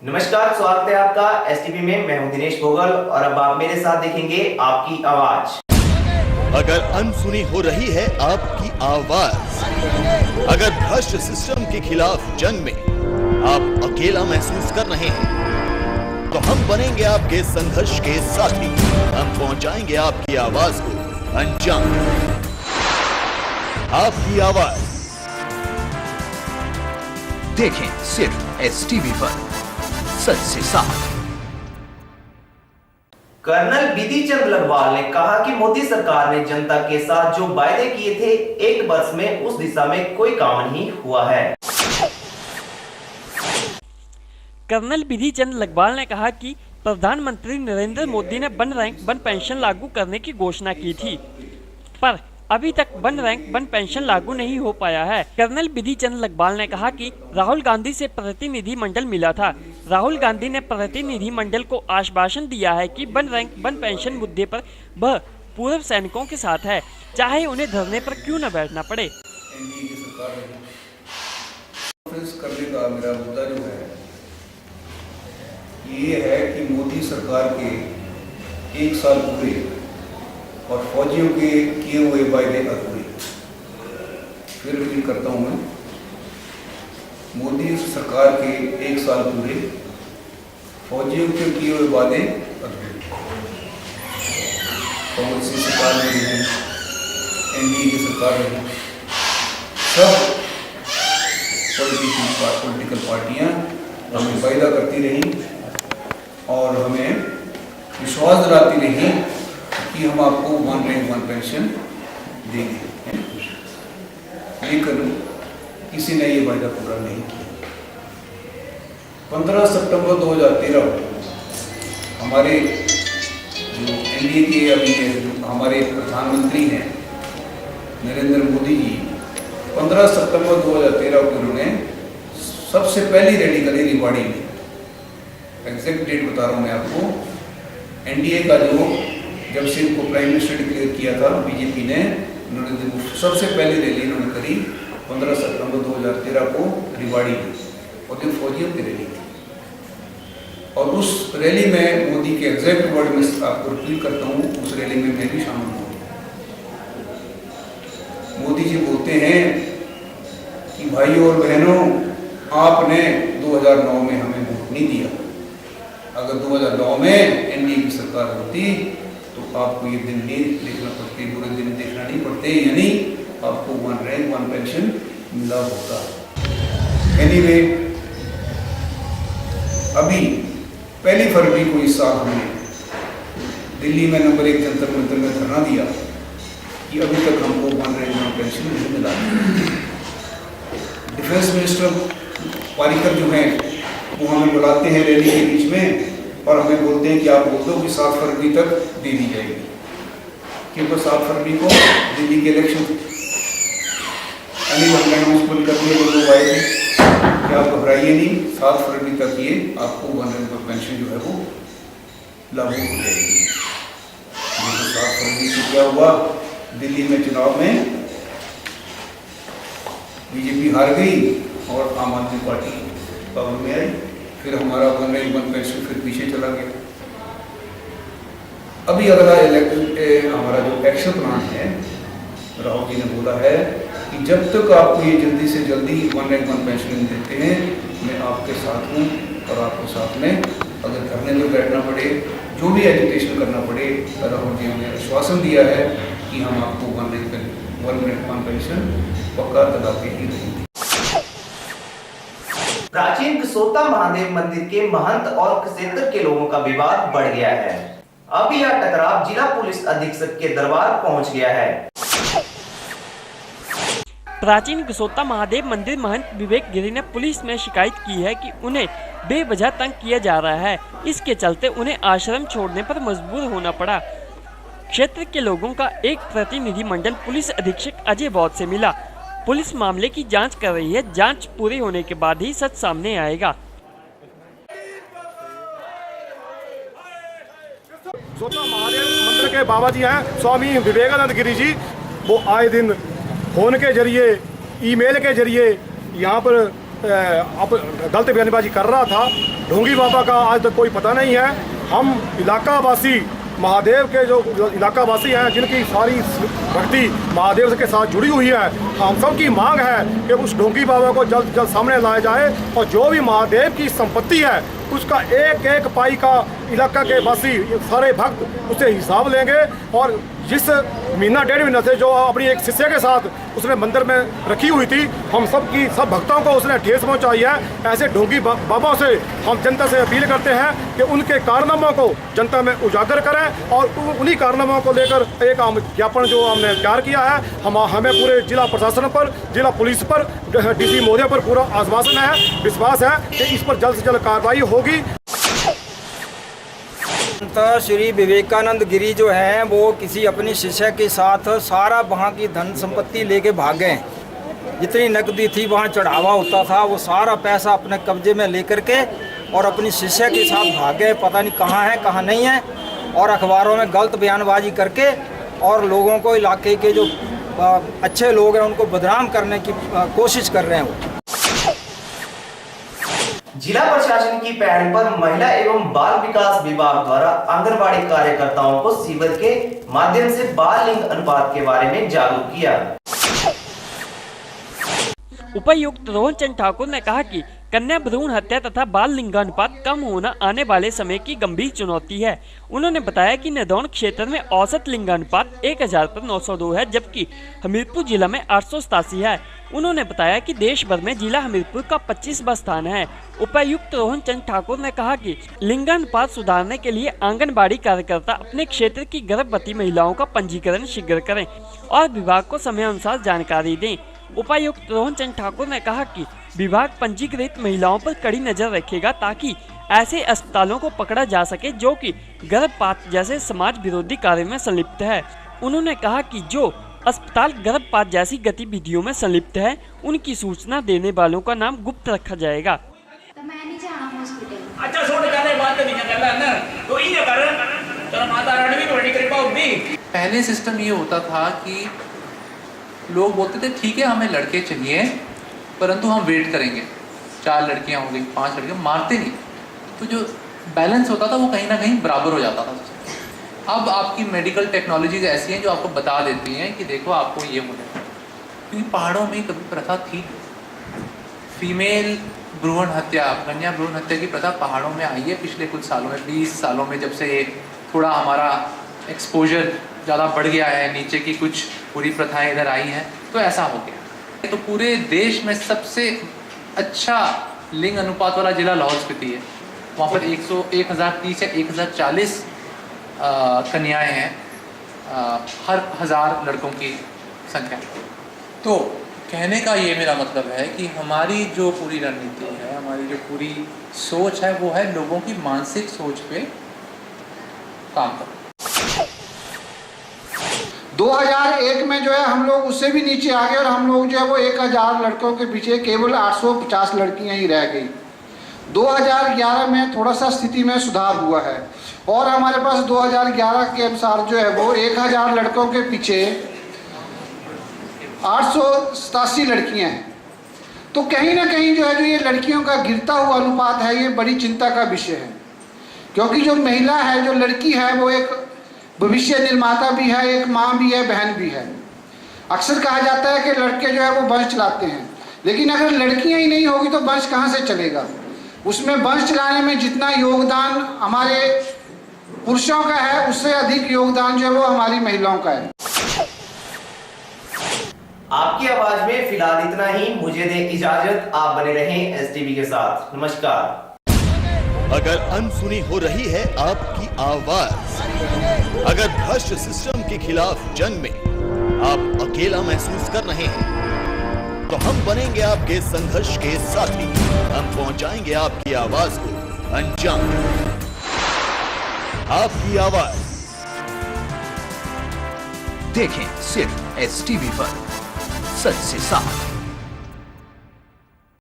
नमस्कार, स्वागत है आपका एसटीवी में। मैं हूं दिनेश भोगल और अब आप मेरे साथ देखेंगे आपकी आवाज। अगर अनसुनी हो रही है आपकी आवाज, अगर भ्रष्ट सिस्टम के खिलाफ जंग में आप अकेला महसूस कर रहे हैं, तो हम बनेंगे आपके संघर्ष के साथी। हम पहुंचाएंगे आपकी आवाज को अंजाम। आपकी आवाज देखें सिर्फ एसटीवी पर, सच से साफ। कर्नल विधि चंद लखवाल ने कहा कि मोदी सरकार ने जनता के साथ जो वायदे किए थे, एक वर्ष में उस दिशा में कोई काम नहीं हुआ है। कर्नल विधि चंद लखवाल ने कहा कि प्रधानमंत्री नरेंद्र मोदी ने वन रैंक वन पेंशन लागू करने की घोषणा की थी, पर अभी तक वन रैंक वन पेंशन लागू नहीं हो पाया है। कर्नल विधि चंद लखवाल ने कहा कि राहुल गांधी से प्रतिनिधि मंडल मिला था। राहुल गांधी ने प्रतिनिधि मंडल को आश्वासन दिया है कि वन रैंक वन पेंशन मुद्दे पर वह पूर्व सैनिकों के साथ है, चाहे उन्हें धरने पर क्यों न बैठना पड़े। एनडीए की सरकार करने का मेरा मुद्दा जो है ये है कि मोदी सरकार के 1 साल पूरे और फौजियों के किए हुए वायदे अधूरे। फिर रिपीट करता हूँ मैं, मोदी सरकार के 1 साल पूरे, फौजियों के किए हुए वादे अधूरे। कांग्रेस की सरकार में रही, एनडीए की सरकार रही, सब पॉलिटिकल पार्टियां हमें वायदा करती रही और हमें विश्वास दिलाती रही कि हम आपको वन रैंक वन पेंशन देंगे, लेकिन किसी ने ये वायदा पूरा नहीं किया। 15 सितंबर 2013 हमारे जो एनडीए के अभी जो हमारे प्रधानमंत्री हैं नरेंद्र मोदी जी, 15 सितंबर 2013 को उन्होंने सबसे पहली रैली करी रिवाड़ी में। एग्जैक्ट डेट बता रहा हूँ मैं आपको। एनडीए का जो जब से इनको प्राइम मिनिस्टर डिक्लेयर किया था बीजेपी ने, उन्होंने सबसे पहली रैली इन्होंने करी 15 सितंबर 2013 को रिवाड़ी में, और जो फौजियों की रैली थी। और उस रैली में मोदी के एग्जैक्ट वर्ड में आपको रिपीट करता हूँ, उस रैली में मैं भी शामिल हूँ। मोदी जी बोलते हैं कि भाइयों और बहनों, आपने 2009 में हमें वोट नहीं दिया। अगर 2009 में एनडीए की सरकार होती तो आपको ये दिन नहीं देखना पड़ते, बुरे दिन देखना नहीं पड़ते, यानी आपको वन रैंक वन पेंशन मिला होता। एनीवे, अभी 1 फरवरी को इस साल हमने दिल्ली में नंबर 1 जंतर मंतर में धरना दिया कि अभी तक हमको वन रैंक वन पेंशन नहीं मिला। डिफेंस मिनिस्टर पारिकर जो हैं वो हमें बुलाते हैं रैली के बीच में और हमें बोलते हैं कि आप बोल दो कि 7 फरवरी तक दे दी जाएगी, क्योंकि 7 फरवरी को दिल्ली के इलेक्शन अनाउंसमेंट करने के लोग आए थे कि आप घबराइए नहीं, 7 फरवरी तक ये आपको वन रैंक वन पेंशन जो है वो लागू हो जाएगी। 7 फरवरी को क्या हुआ, दिल्ली में चुनाव में बीजेपी हार गई और आम आदमी पार्टी पावर में आई। फिर हमारा वन रैंक वन पेंशन फिर पीछे चला गया। अभी अगला हमारा जो एक्शन प्लान है, राहुल जी ने बोला है कि जब तक आपको ये जल्दी से जल्दी वन रैंक वन पेंशन देते हैं, मैं आपके साथ हूँ और आपके साथ में अगर धरने में बैठना पड़े, जो भी एजुकेशन करना पड़े, राहुल जी ने आश्वासन दिया है कि हम आपको वन रैंक वन पेंशन पक्का दिलाते ही रहेंगे। प्राचीन कसोता महादेव मंदिर के महंत और क्षेत्र के लोगों का विवाद बढ़ गया है। अब यह टकराव जिला पुलिस अधीक्षक के दरबार पहुंच गया है। प्राचीन कसोता महादेव मंदिर महंत विवेक गिरी ने पुलिस में शिकायत की है कि उन्हें बेवजह तंग किया जा रहा है। इसके चलते उन्हें आश्रम छोड़ने पर मजबूर होना पड़ा। क्षेत्र के लोगों का एक प्रतिनिधि मंडल पुलिस अधीक्षक अजय बौद्ध से मिला। पुलिस मामले की जांच कर रही है। जांच पूरी होने के बाद ही सच सामने आएगा। कसोता महादेव मंदिर के बाबा जी हैं स्वामी विवेकानंद गिरी जी, वो आए दिन फोन के जरिए, ईमेल के जरिए यहाँ पर अब गलत बयानबाजी कर रहा था। ढोंगी बाबा का आज तक कोई पता नहीं है। हम इलाका वासी महादेव के जो इलाका वासी हैं, जिनकी सारी भक्ति महादेव के साथ जुड़ी हुई है, हम सब की मांग है कि उस ढोंगी बाबा को जल्द जल्द सामने लाया जाए और जो भी महादेव की संपत्ति है उसका एक एक पाई का इलाका के वासी सारे भक्त उससे हिसाब लेंगे। और जिस महीना 1.5 महीना से जो अपनी एक शिष्य के साथ उसने मंदिर में रखी हुई थी, हम सब भक्तों को उसने ठेस पहुंचाई है। ऐसे ढोंगी बाबा से हम जनता से अपील करते हैं कि उनके कारनामों को जनता में उजागर करें और उन्हीं कारनामों को लेकर एक ज्ञापन जो हमने तैयार किया है। हमें पूरे जिला प्रशासन पर, जिला पुलिस पर, DC महोदय पर पूरा आश्वासन है, विश्वास है कि इस पर जल्द से जल्द कार्रवाई होगी। श्री विवेकानंद गिरी जो हैं वो किसी अपनी शिष्य के साथ सारा वहाँ की धन संपत्ति लेके भागे। जितनी नकदी थी वहाँ चढ़ावा होता था वो सारा पैसा अपने कब्जे में लेकर के और अपनी शिष्य के साथ भागे। पता नहीं कहाँ है कहाँ नहीं है, और अखबारों में गलत बयानबाजी करके और लोगों को, इलाके के जो अच्छे लोग हैं उनको बदनाम करने की कोशिश कर रहे हैं वो। जिला प्रशासन की पहल पर महिला एवं बाल विकास विभाग द्वारा आंगनबाड़ी कार्यकर्ताओं को शिविर के माध्यम से बाल लिंग अनुपात के बारे में जागरूक किया। उपायुक्त रोहन चंद ठाकुर ने कहा कि कन्या भ्रूण हत्या तथा बाल लिंगानुपात कम होना आने वाले समय की गंभीर चुनौती है। उन्होंने बताया कि नदौन क्षेत्र में औसत लिंगानुपात 1000 पर 902 है, जबकि हमीरपुर जिला में 887 है। उन्होंने बताया कि देश भर में जिला हमीरपुर का 25वां स्थान है। उपायुक्त रोहन चंद ठाकुर ने कहा कि लिंगानुपात सुधारने के लिए आंगनबाड़ी कार्यकर्ता अपने क्षेत्र की गर्भवती महिलाओं का पंजीकरण शीघ्र करें और विभाग को समय अनुसार जानकारी दें। उपायुक्त रोहन चंद ठाकुर ने कहा कि विभाग पंजीकृत महिलाओं पर कड़ी नजर रखेगा ताकि ऐसे अस्पतालों को पकड़ा जा सके जो कि गर्भपात जैसे समाज विरोधी कार्य में संलिप्त है। उन्होंने कहा कि जो अस्पताल गर्भपात जैसी गतिविधियों में संलिप्त है उनकी सूचना देने वालों का नाम गुप्त रखा जाएगा। अच्छा बात नहीं करना ना, तो ये कर माता रानी भी बड़ी कृपा होगी। पहले सिस्टम ये होता था कि लोग बोलते थे ठीक है हमें लड़के चाहिए परंतु हम वेट करेंगे, 4 लड़कियां हो गई 5 लड़कियां, मारते नहीं, तो जो बैलेंस होता था वो कहीं ना कहीं बराबर हो जाता था। अब आपकी मेडिकल टेक्नोलॉजीज ऐसी हैं जो आपको बता देती हैं कि देखो आपको ये होना है, क्योंकि पहाड़ों में कभी प्रथा थी। फीमेल भ्रूण हत्या, कन्या भ्रूण हत्या की प्रथा पहाड़ों में आई है पिछले कुछ सालों में, 20 सालों में, जब से ये थोड़ा हमारा एक्सपोजर ज़्यादा बढ़ गया है, नीचे की कुछ पूरी प्रथाएं इधर आई हैं, तो ऐसा हो गया। तो पूरे देश में सबसे अच्छा लिंग अनुपात वाला जिला लाहौल स्पीति है। वहाँ पर 1030 या 1040 कन्याएं हैं हर 1000 लड़कों की संख्या। तो कहने का ये मेरा मतलब है कि हमारी जो पूरी रणनीति है, हमारी जो पूरी सोच है, वो है लोगों की मानसिक सोच पे काम करना। 2001 में जो है हम लोग उससे भी नीचे आ गए और हम लोग जो है वो 1000 लड़कों के पीछे केवल 850 लड़कियां ही रह गई। 2011 में थोड़ा सा स्थिति में सुधार हुआ है और हमारे पास 2011 के अनुसार जो है वो 1000 लड़कों के पीछे 887 लड़कियां हैं। तो कहीं ना कहीं जो है जो ये लड़कियों का गिरता हुआ अनुपात है, ये बड़ी चिंता का विषय है, क्योंकि जो महिला है, जो लड़की है, वो एक भविष्य निर्माता भी है, एक माँ भी है, बहन भी है। अक्सर कहा जाता है कि लड़के जो है वो वंश चलाते हैं, लेकिन अगर लड़कियां ही नहीं होगी तो वंश कहाँ से चलेगा। उसमें वंश चलाने में जितना योगदान हमारे पुरुषों का है, उससे अधिक योगदान जो है वो हमारी महिलाओं का है। आपकी आवाज में फिलहाल इतना ही। मुझे दें इजाजत, आप बने रहें STV के साथ। नमस्कार। अगर अनसुनी हो रही है आपकी आवाज, अगर भ्रष्ट सिस्टम के खिलाफ जंग में आप अकेला महसूस कर रहे हैं, तो हम बनेंगे आपके संघर्ष के साथी। हम पहुंचाएंगे आपकी आवाज को अंजाम। आपकी आवाज देखें सिर्फ STV पर, सच से साफ।